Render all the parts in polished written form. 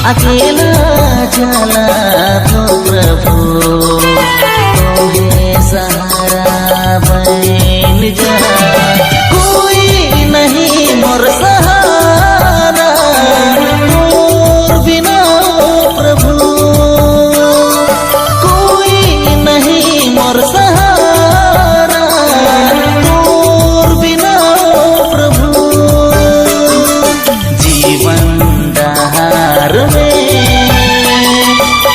अकेला चला तो प्रभु तोहे सहारा बन जा। कोई नहीं मोर सहारा मोर बिना प्रभु, कोई नहीं मोर सहारा मोर बिना प्रभु। जीवन डहार में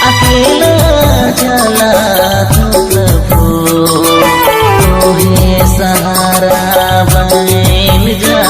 अकेला चला तो प्रभु तोहे सहारा बन जा।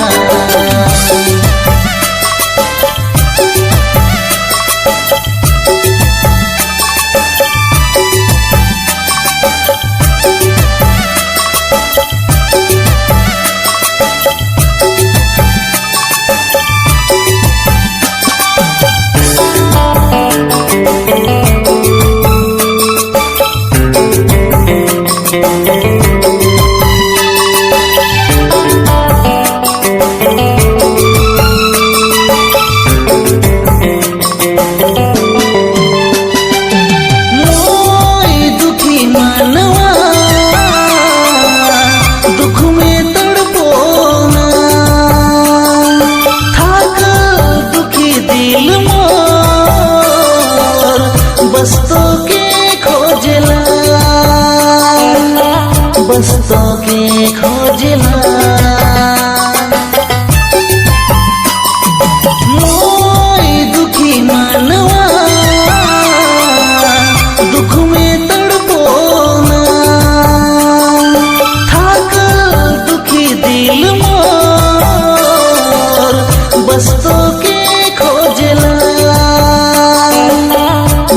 बस्तों के खोजला मोई दुखी मानवा दुख में तड़पोना, थाकल दुखी दिल मोर बस्तों के खोजला,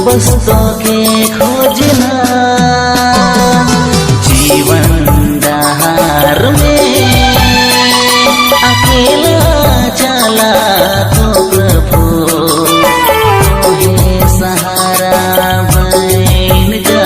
बस्तों के खोजला। जीवन डहार में अकेला चला तो प्रभु तोहे सहारा बन जा।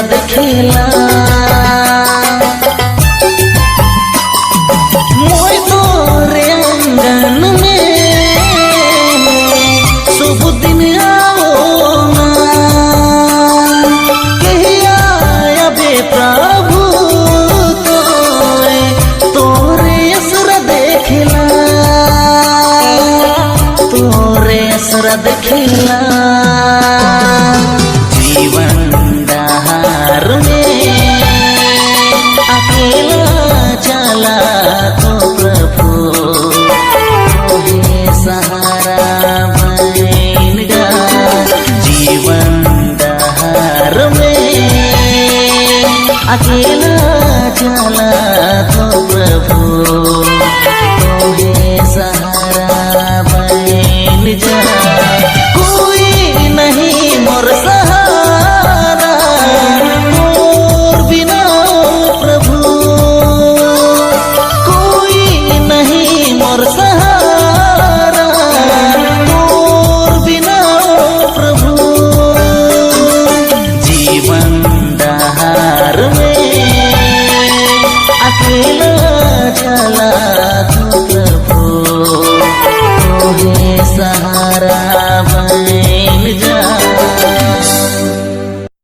देखला मोय तोरे अंगन में शुभ दिन आओ ना, कहिया अबे प्रभु तोरे असर देखला, तोरे असर देखला। जीवन डहार में अकेला चला तो प्रभु तोहे सहारा बन जा। जीवन डहार में अकेला चला तो प्रभु तोहे सहारा बन जा।